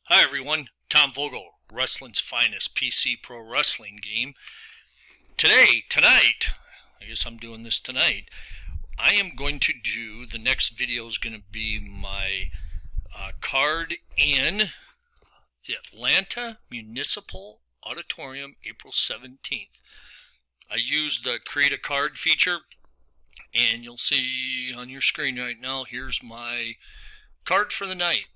Hi everyone, Tom Vogel, wrestling's finest PC pro wrestling game. Tonight, I guess I'm doing this tonight, I am going to do, the next video is going to be my card in the Atlanta Municipal Auditorium, April 17th. I used the create a card feature, and you'll see on your screen right now, here's my card for the night.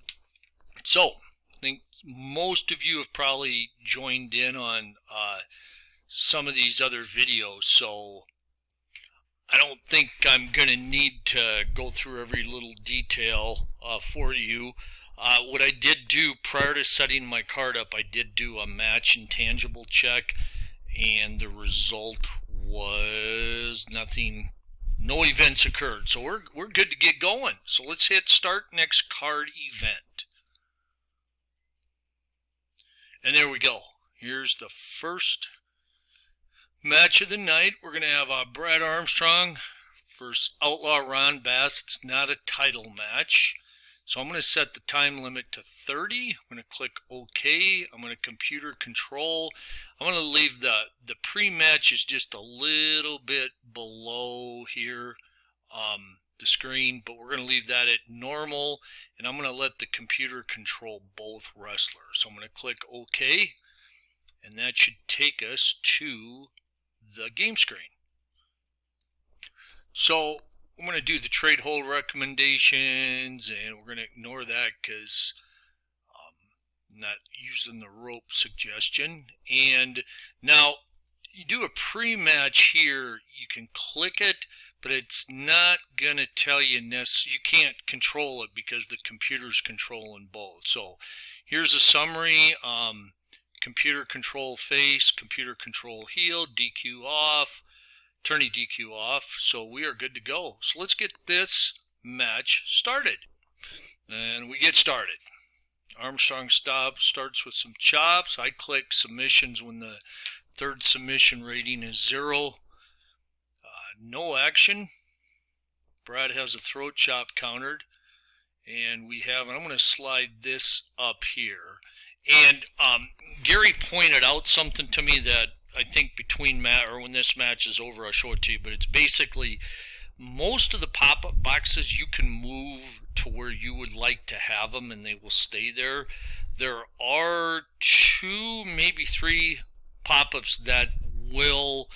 So, I think most of you have probably joined in on some of these other videos, so I don't think I'm going to need to go through every little detail for you. What I did do prior to setting my card up, I did do a match intangible check, and the result was nothing. No events occurred, so we're good to get going. So let's hit start next card event. And there we go. Here's the first match of the night. We're going to have Brad Armstrong versus Outlaw Ron Bass. It's not a title match. So I'm going to set the time limit to 30. I'm going to click OK. I'm going to computer control. I'm going to leave the pre-match is just a little bit below here. The screen, but we're going to leave that at normal, and I'm going to let the computer control both wrestlers. So I'm going to click OK, and that should take us to the game screen. So I'm going to do the trade hold recommendations, and we're going to ignore that because I'm not using the rope suggestion. And now you do a pre-match here, you can click it, but it's not going to tell you this. You can't control it because the computer's controlling both. So here's a summary. Computer control face, computer control heel, DQ off, attorney DQ off. So we are good to go. So let's get this match started. And we get started. Armstrong starts with some chops. I click submissions when the third submission rating is 0. No action. Brad has a throat chop countered, and we have, and I'm going to slide this up here. And Gary pointed out something to me that I think when this match is over, I'll show it to you. But it's basically most of the pop-up boxes you can move to where you would like to have them, and they will stay there. There are 2, maybe 3 pop-ups that will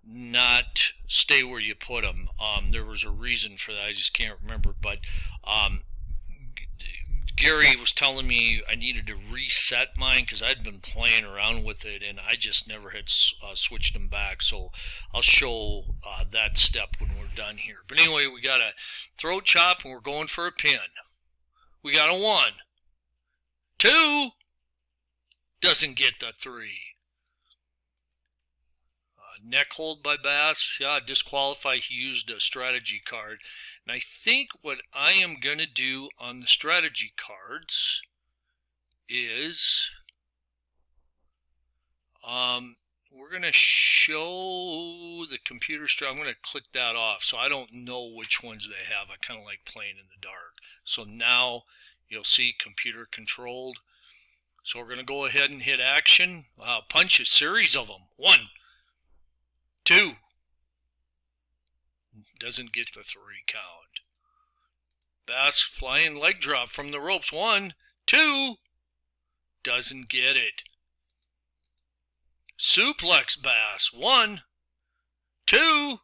not stay where you put them. There was a reason for that. I just can't remember. But Gary was telling me I needed to reset mine because I'd been playing around with it and I just never had switched them back. So I'll show that step when we're done here. But anyway, we got a throat chop and we're going for a pin. We got a 1, 2, doesn't get the 3. Neck hold by Bass, yeah, disqualify. He used a strategy card. And I think what I am going to do on the strategy cards is we're going to show the computer I'm going to click that off so I don't know which ones they have. I kind of like playing in the dark. So now you'll see computer controlled. So we're going to go ahead and hit action. Punch a series of them. 1, 2, doesn't get the 3 count. Bass flying leg drop from the ropes. 1, 2, doesn't get it. Suplex Bass. 1, 2,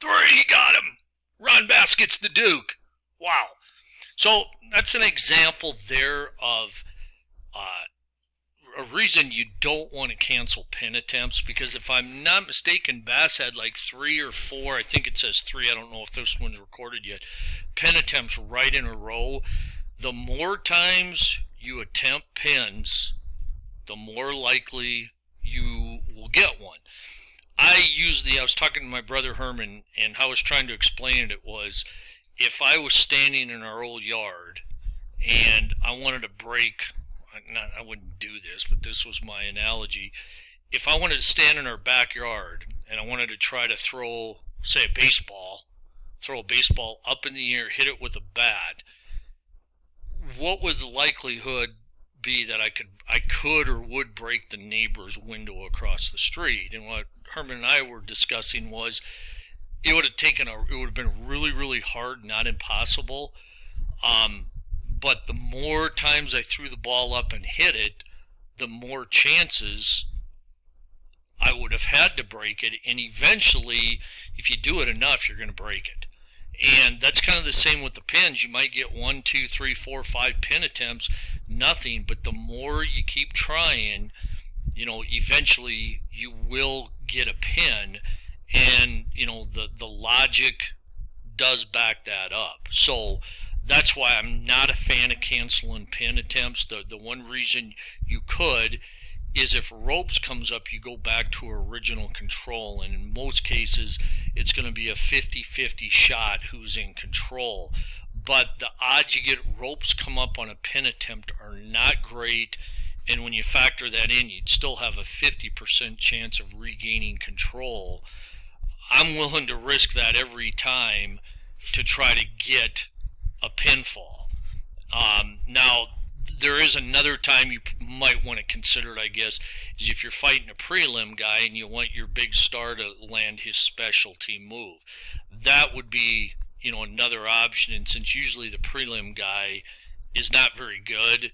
3, got him. Ron Bass gets the Duke. Wow. So that's an example there of a reason you don't want to cancel pin attempts, because if I'm not mistaken, Bass had like 3 or 4, I think it says 3, I don't know if this one's recorded yet, pin attempts right in a row. The more times you attempt pins, the more likely you will get one. I was talking to my brother Herman, and how I was trying to explain it was, if I was standing in our old yard and I wanted to break, I wouldn't do this, but this was my analogy. If I wanted to stand in our backyard and I wanted to try to throw, say, throw a baseball up in the air, hit it with a bat, what would the likelihood be that I could or would break the neighbor's window across the street? And what Herman and I were discussing was it would have been really, really hard, not impossible. But the more times I threw the ball up and hit it, the more chances I would have had to break it. And eventually, if you do it enough, you're going to break it. And that's kind of the same with the pins. You might get 1, 2, 3, 4, 5 pin attempts, nothing. But the more you keep trying, eventually you will get a pin. And, the logic does back that up. So that's why I'm not a fan of canceling pin attempts. The one reason you could is if ropes comes up, you go back to original control, and in most cases it's going to be a 50-50 shot who's in control. But the odds you get ropes come up on a pin attempt are not great, and when you factor that in, you'd still have a 50% chance of regaining control. I'm willing to risk that every time to try to get a pinfall. Now, there is another time you might want to consider it, I guess, is if you're fighting a prelim guy and you want your big star to land his specialty move. That would be, another option, and since usually the prelim guy is not very good,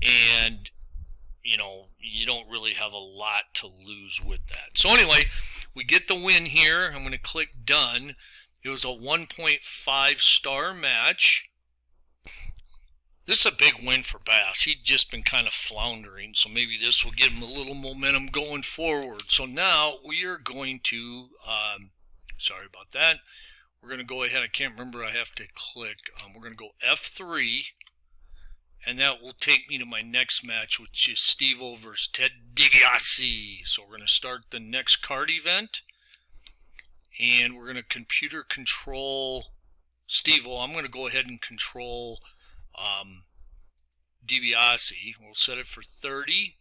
and, you don't really have a lot to lose with that. So anyway, we get the win here. I'm going to click done. It was a 1.5 star match. This is a big win for Bass. He'd just been kind of floundering, so maybe this will give him a little momentum going forward. So now we are going to, sorry about that. We're going to go ahead. I can't remember. I have to click. We're going to go F3, and that will take me to my next match, which is Steve-O versus Ted DiBiase. So we're going to start the next card event, and we're going to computer control Steve-O. I'm going to go ahead and control DiBiase. We'll set it for 30,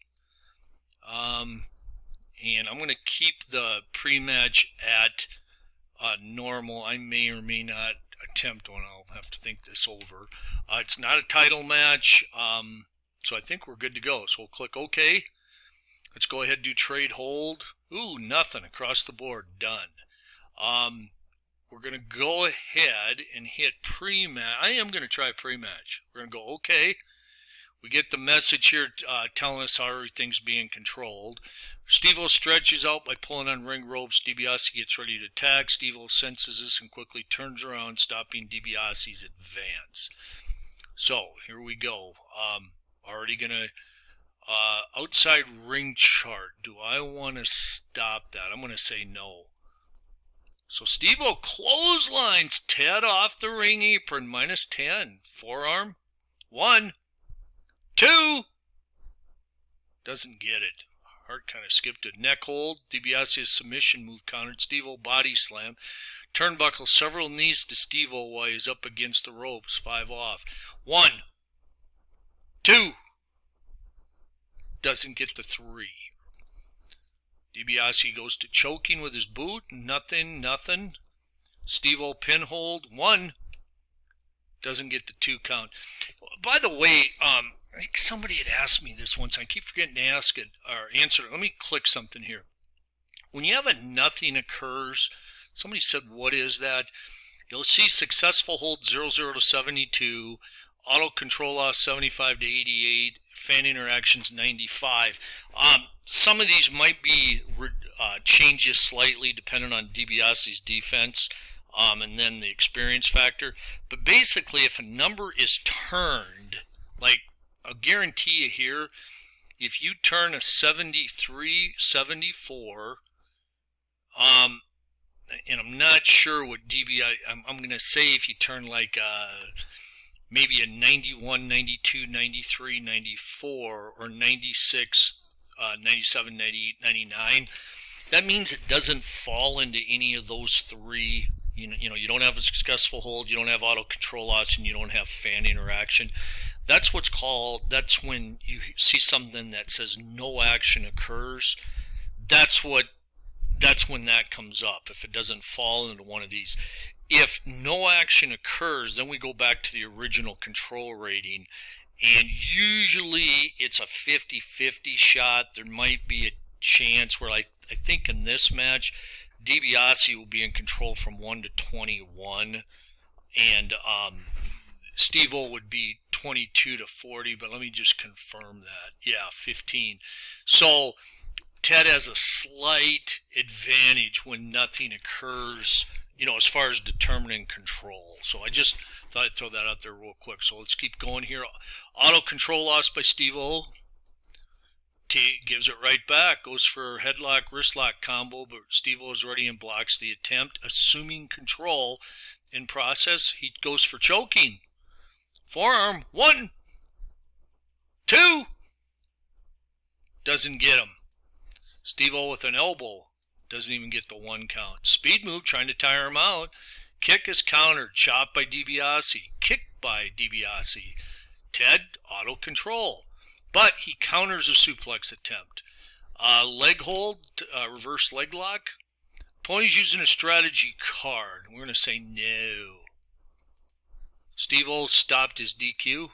and I'm going to keep the pre-match at normal. I may or may not attempt one. I'll have to think this over. It's not a title match, so I think we're good to go. So we'll click OK. Let's go ahead and do trade hold. Ooh, nothing across the board. Done. We're going to go ahead and hit pre-match. I am going to try pre-match. We're going to go OK. We get the message here telling us how everything's being controlled. Steve-O stretches out by pulling on ring ropes. DiBiase gets ready to attack. Steve-O senses this and quickly turns around, stopping DiBiase's advance. So here we go. Already going to outside ring chart. Do I want to stop that? I'm going to say no. So Steve-O clotheslines Ted off the ring apron, -10. Forearm. 1, 2. Doesn't get it. Hart kind of skipped it. Neck hold. DiBiase's submission move countered. Steve-O body slam. Turnbuckle several knees to Steve-O while he's up against the ropes. 5 off. 1, 2. Doesn't get the 3. DiBiase goes to choking with his boot. Nothing. Steve-O pinhold. 1. Doesn't get the 2 count. By the way, I think somebody had asked me this once. I keep forgetting to ask it or answer it. Let me click something here. When you have a nothing occurs, somebody said, what is that? You'll see successful hold 00 to 72, auto control loss 75 to 88, fan interactions 95. Some of these might be changes slightly depending on DiBiase's defense and then the experience factor. But basically, if a number is turned, like I'll guarantee you here, if you turn a 73, 74, and I'm not sure what DiBiase, I'm going to say if you turn like maybe a 91, 92, 93, 94, or 96, 97, 98, 99, that means it doesn't fall into any of those 3. You don't have a successful hold, you don't have auto control loss, and you don't have fan interaction. That's when you see something that says no action occurs. That's when that comes up, if it doesn't fall into one of these. If no action occurs, then we go back to the original control rating, And usually it's a 50-50 shot. There might be a chance where, like, I think in this match, DiBiase will be in control from 1 to 21, and Steve-O would be 22 to 40, but let me just confirm that. Yeah, 15. So Ted has a slight advantage when nothing occurs, as far as determining control. So I just thought I'd throw that out there real quick. So let's keep going here. Auto control loss by Steve-O. T gives it right back, goes for headlock, wristlock combo, but Steve-O is ready and blocks the attempt, assuming control. In process, he goes for choking. Forearm, 1, 2, doesn't get him. Steve-O with an elbow, doesn't even get the 1 count. Speed move, trying to tire him out. Kick is countered, chop by DiBiase, kick by DiBiase. Ted, auto control. But he counters a suplex attempt. Leg hold, reverse leg lock. Opponent's using a strategy card. We're going to say no. Steve-O stopped his DQ.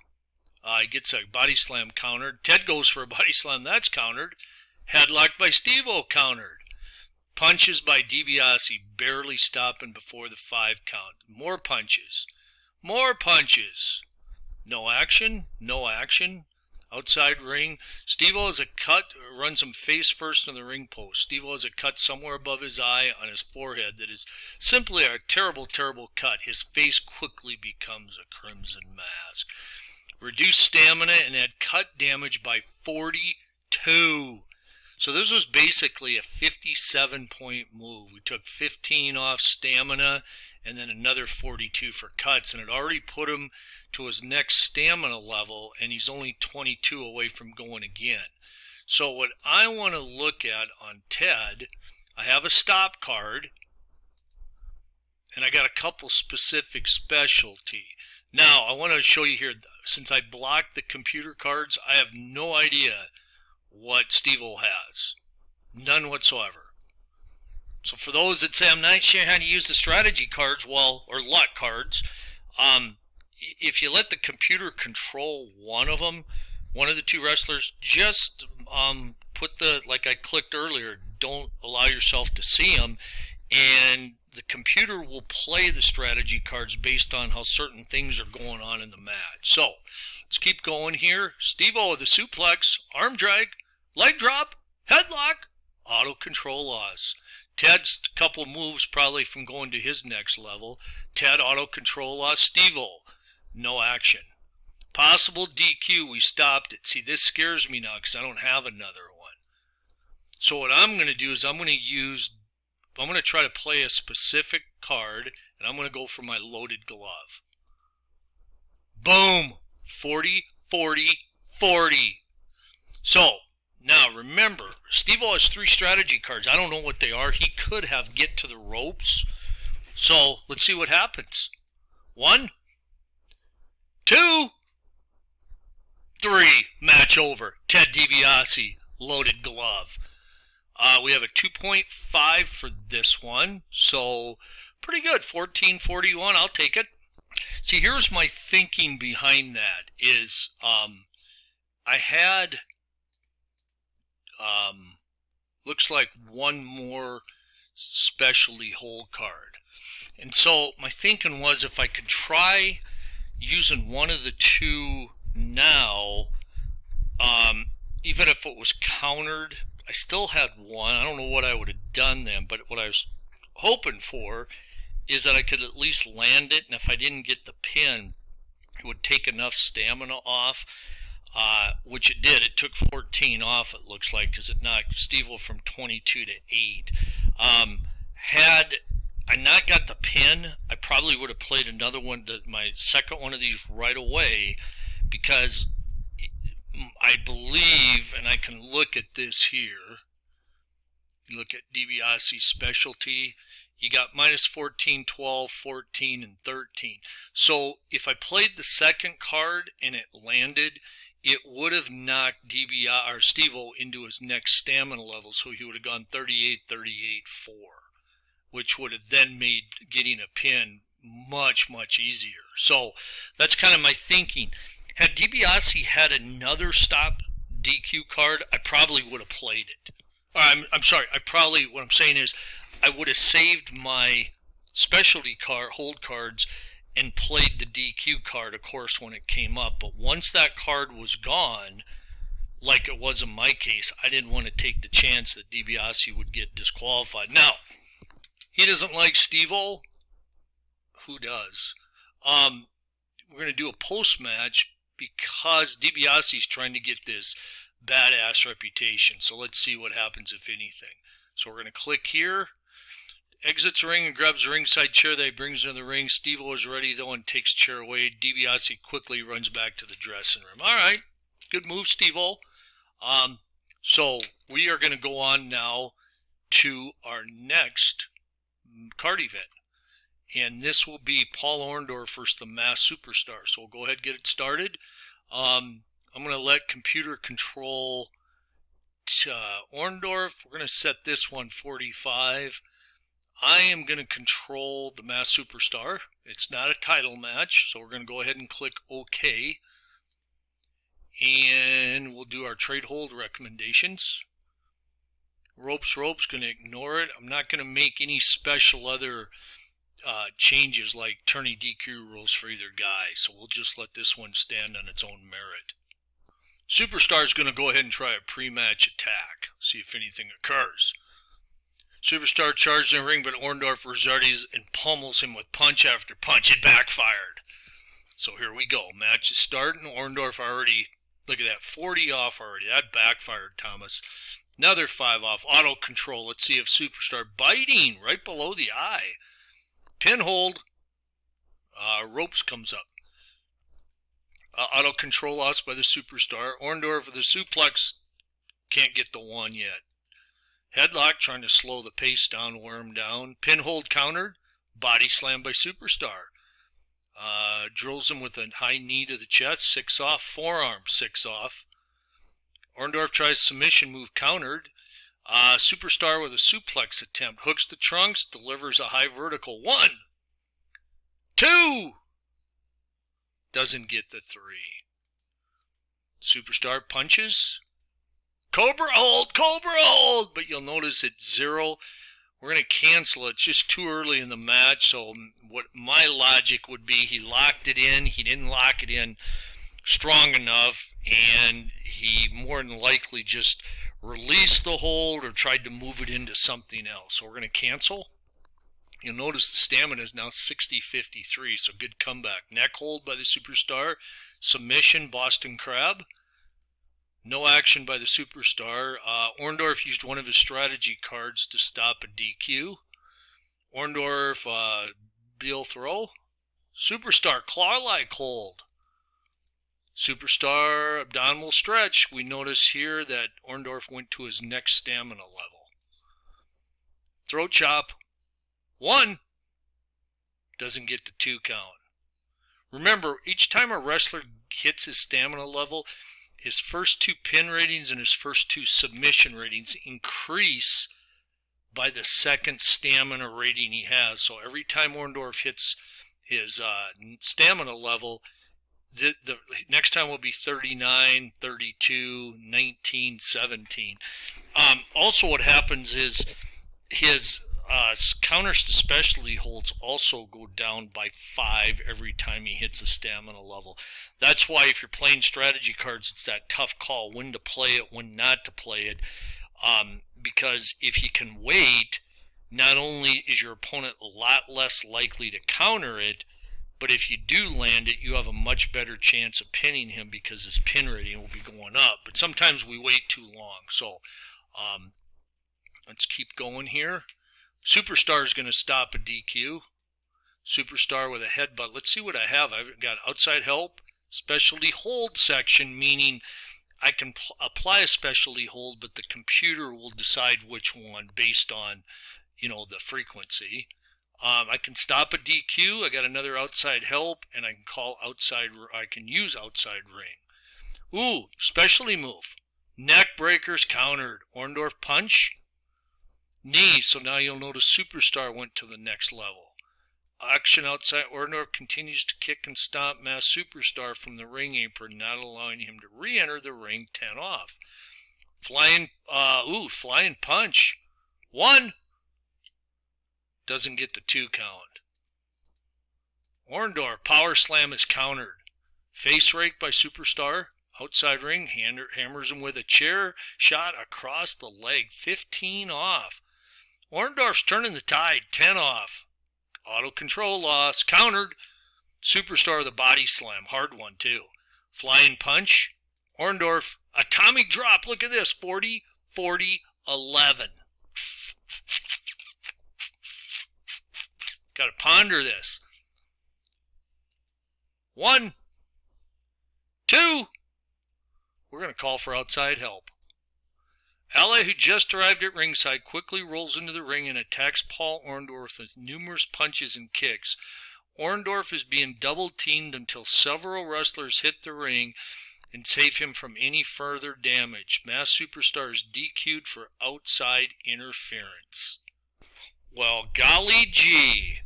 He gets a body slam countered. Ted goes for a body slam. That's countered. Headlock by Steve-O countered. Punches by DiBiase, barely stopping before the 5 count. More punches. More punches. No action. No action. Outside ring. Steve-O has a cut, runs him face first in the ring post. Steve-O has a cut somewhere above his eye on his forehead that is simply a terrible, terrible cut. His face quickly becomes a crimson mask. Reduced stamina and had cut damage by 42. So this was basically a 57-point move. We took 15 off stamina and then another 42 for cuts, and it already put him to his next stamina level, and he's only 22 away from going again. So what I want to look at on Ted, I have a stop card, and I got a couple specific specialty. Now, I want to show you here, since I blocked the computer cards, I have no idea what Steve-O has. None whatsoever. So for those that say, I'm not sure how to use the strategy cards, or luck cards, if you let the computer control one of them, one of the 2 wrestlers, just put like I clicked earlier, don't allow yourself to see them, and the computer will play the strategy cards based on how certain things are going on in the match. So let's keep going here. Steve-O with a suplex, arm drag, leg drop, headlock, auto control loss. Ted's couple moves probably from going to his next level. Ted auto control loss. Steve-O, no action. Possible DQ, we stopped it. See, this scares me now because I don't have another one. So what I'm going to do is I'm going to try to play a specific card, and I'm going to go for my loaded glove. Boom! 40, 40, 40. So, now remember, Steve-O has 3 strategy cards. I don't know what they are. He could have get to the ropes. So, let's see what happens. 1, 2, 3. Match over. Ted DiBiase, loaded glove. We have a 2.5 for this one. So, pretty good. 1441. I'll take it. See, here's my thinking behind that is I had looks like one more specialty hold card. And so my thinking was if I could try using one of the 2 now, even if it was countered, I still had one. I don't know what I would have done then, but what I was hoping for is that I could at least land it, and if I didn't get the pin, it would take enough stamina off, which it did. It took 14 off, it looks like, because it knocked Steve-O from 22 to 8. Had I not got the pin, I probably would have played another one, my second one of these right away, because I believe, and I can look at this here, you look at DiBiase's specialty, you got minus 14, 12, 14, and 13. So if I played the second card and it landed, it would have knocked DiBiase or Steve-O into his next stamina level, so he would have gone 38, 38, 4, which would have then made getting a pin much, much easier. So that's kind of my thinking. Had DiBiase had another stop DQ card, I probably would have played it. I'm sorry, what I'm saying is, I would have saved my specialty card, hold cards, and played the DQ card, of course, when it came up. But once that card was gone, like it was in my case, I didn't want to take the chance that DiBiase would get disqualified. Now, he doesn't like Steve-O. Who does? We're going to do a post-match because DiBiase is trying to get this badass reputation. So let's see what happens, if anything. So we're going to click here. Exits the ring and grabs the ringside chair that he brings into the ring. Steve-O is ready, though, and takes chair away. DiBiase quickly runs back to the dressing room. All right. Good move, Steve-O. So we are going to go on now to our next card event. And this will be Paul Orndorff versus the Masked Superstar. So we'll go ahead and get it started. I'm going to let computer control Orndorff. We're going to set this one 45. I am going to control the Masked Superstar. It's not a title match, so we're going to go ahead and click OK. And we'll do our trade hold recommendations. Ropes, going to ignore it. I'm not going to make any special other changes like tourney DQ rules for either guy, so we'll just let this one stand on its own merit. Superstar is going to go ahead and try a pre-match attack, see if anything occurs. Superstar charges in the ring, but Orndorff resorts and pummels him with punch after punch. It backfired. So here we go. Match is starting. Orndorff already, look at that, 40 off already. That backfired, Thomas. Another 5 off. Auto control. Let's see if Superstar biting right below the eye. Pin hold. Ropes comes up. Auto control lost by the Superstar. Orndorff with the suplex. Can't get the one yet. Headlock trying to slow the pace down, wear him down. Pin hold countered. Body slam by Superstar. Drills him with a high knee to the chest. 6 off. Forearm 6 off. Orndorff tries submission move countered. Superstar with a suplex attempt. Hooks the trunks. Delivers a high vertical. 1, 2. Doesn't get the 3. Superstar punches. Cobra hold, but you'll notice it's 0. We're going to cancel it. It's just too early in the match, so what my logic would be, he locked it in. He didn't lock it in strong enough, and he more than likely just released the hold or tried to move it into something else. So we're going to cancel. You'll notice the stamina is now 60-53, so good comeback. Neck hold by the Superstar. Submission, Boston Crab. No action by the Superstar. Orndorff used one of his strategy cards to stop a DQ. Orndorff, Beal throw. Superstar, claw-like hold. Superstar, abdominal stretch. We notice here that Orndorff went to his next stamina level. Throat chop. 1. Doesn't get the 2 count. Remember, each time a wrestler hits his stamina level, his first 2 pin ratings and his first 2 submission ratings increase by the second stamina rating he has. So every time Orndorff hits his stamina level, the next time will be 39, 32, 19, 17. Also what happens is his counters to specialty holds also go down by 5 every time he hits a stamina level. That's why if you're playing strategy cards, it's that tough call when to play it, when not to play it. Because if you can wait, not only is your opponent a lot less likely to counter it, but if you do land it, you have a much better chance of pinning him because his pin rating will be going up. But sometimes we wait too long. So let's keep going here. Superstar is going to stop a DQ. Superstar with a headbutt. Let's see what I have. I've got outside help, specialty hold section, meaning I can apply a specialty hold, but the computer will decide which one based on, the frequency. I can stop a DQ. I got another outside help, and I can use outside ring. Ooh, specialty move. Neck breakers countered. Orndorff punch. Knee, so now you'll notice Superstar went to the next level. Action outside. Orndorff continues to kick and stomp Mass Superstar from the ring apron, not allowing him to re-enter the ring. 10 off. Flying punch. 1. Doesn't get the 2 count. Orndorff power slam is countered. Face rake by Superstar. Outside ring, hammers him with a chair shot across the leg. 15 off. Orndorff's turning the tide. 10 off. Auto control loss. Countered. Superstar the body slam. Hard one, too. Flying punch. Orndorff. Atomic drop. Look at this. 40, 40, 11. Got to ponder this. 1, 2. We're going to call for outside help. Ally, who just arrived at ringside, quickly rolls into the ring and attacks Paul Orndorff with numerous punches and kicks. Orndorff is being double-teamed until several wrestlers hit the ring and save him from any further damage. Mass Superstar is DQ'd for outside interference. Well, golly gee.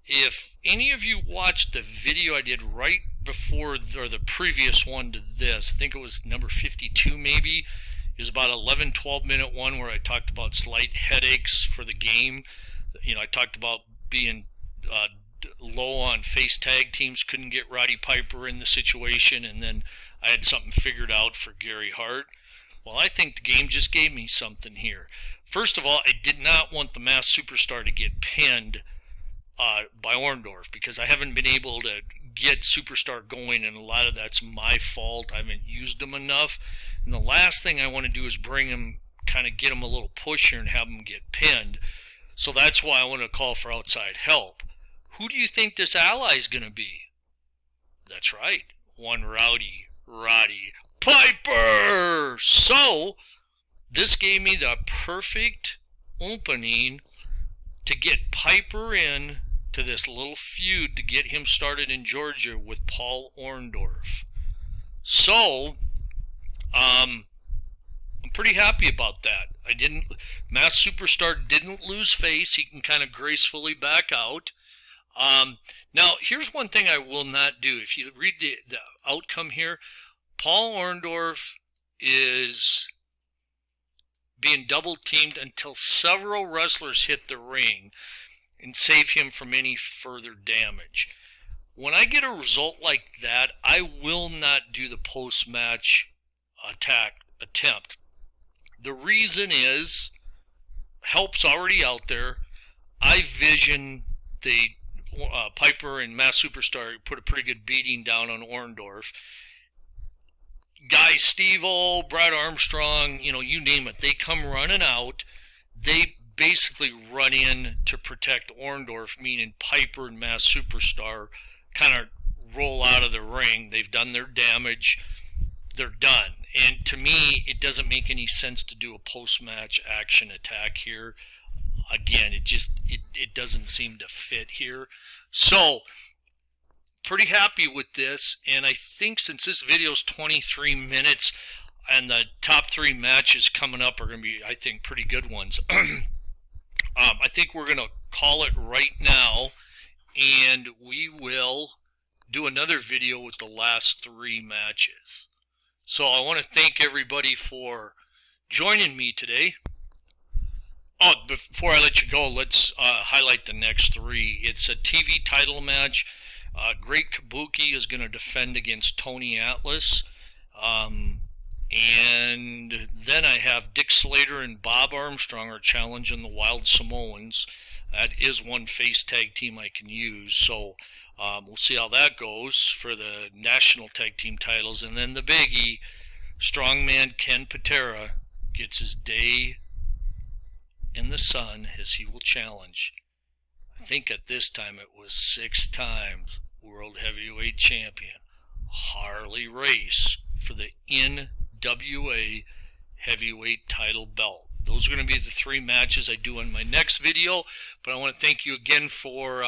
If any of you watched the video I did right before, or the previous one to this, I think it was number 52 maybe, it was about 11, 12-minute one where I talked about slight headaches for the game. You know, I talked about being low on face tag teams, couldn't get Roddy Piper in the situation, and then I had something figured out for Gary Hart. Well, I think the game just gave me something here. First of all, I did not want the Mass Superstar to get pinned by Orndorff, because I haven't been able to get Superstar going, and a lot of that's my fault. I haven't used him enough, and the last thing I want to do is bring him, kind of get him a little push here and have him get pinned. So that's why I want to call for outside help. Who do you think this ally is going to be? That's right, one Roddy Piper. So this gave me the perfect opening to get Piper in to this little feud to get him started in Georgia with Paul Orndorff. So, I'm pretty happy about that. Mass Superstar didn't lose face. He can kind of gracefully back out. Now, here's one thing I will not do. If you read the outcome here, Paul Orndorff is being double teamed until several wrestlers hit the ring and save him from any further damage. When I get a result like that, I will not do the post-match attempt. The reason is, help's already out there. I vision the Piper and Mass Superstar put a pretty good beating down on Orndorff. Guy Steve-O, Brad Armstrong, you name it, they come running out. They basically run in to protect Orndorff, meaning Piper and Mass Superstar kind of roll out of the ring. They've done their damage. They're done. And to me, it doesn't make any sense to do a post-match action attack here. Again, it doesn't seem to fit here. So, pretty happy with this, and I think since this video is 23 minutes and the top 3 matches coming up are going to be, I think, pretty good ones. I think we're going to call it right now, and we will do another video with the last 3 matches. So I want to thank everybody for joining me today. Oh, before I let you go, let's highlight the next 3. It's a TV title match. Great Kabuki is going to defend against Tony Atlas. And then I have Dick Slater and Bob Armstrong are challenging the Wild Samoans. That is one face tag team I can use. So we'll see how that goes for the national tag team titles. And then the biggie, strongman Ken Patera gets his day in the sun as he will challenge, I think at this time it was 6 times World Heavyweight Champion Harley Race for the NWA Heavyweight title belt. Those are going to be the 3 matches I do in my next video, but I want to thank you again for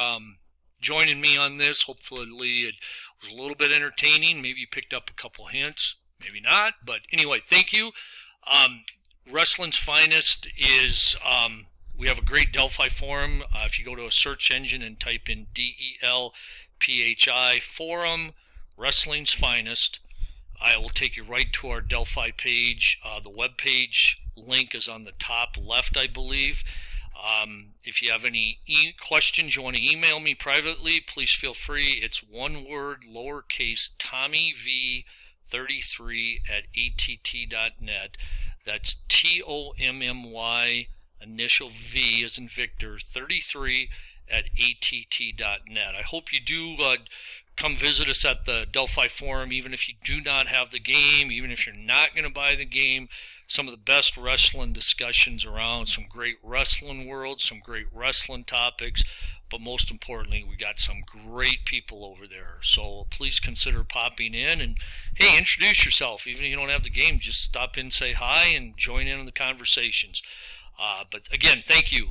joining me on this. Hopefully it was a little bit entertaining. Maybe you picked up a couple hints, maybe not, but anyway, thank you. Wrestling's Finest is we have a great Delphi forum. If you go to a search engine and type in DELPHI forum, Wrestling's Finest, I will take you right to our Delphi page. The web page link is on the top left, I believe. If you have any questions you want to email me privately, please feel free. It's one word, lowercase, Tommy V 33 at att.net. That's TOMMY, initial V as in Victor, 33 at att.net. I hope you do come visit us at the Delphi Forum, even if you do not have the game, even if you're not going to buy the game. Some of the best wrestling discussions around, some great wrestling worlds, some great wrestling topics, but most importantly, we got some great people over there. So please consider popping in and, hey, introduce yourself. Even if you don't have the game, just stop in, say hi, and join in on the conversations. But again, thank you.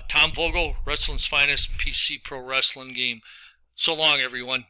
Tom Vogel, Wrestling's Finest, PC Pro Wrestling Game. So long, everyone.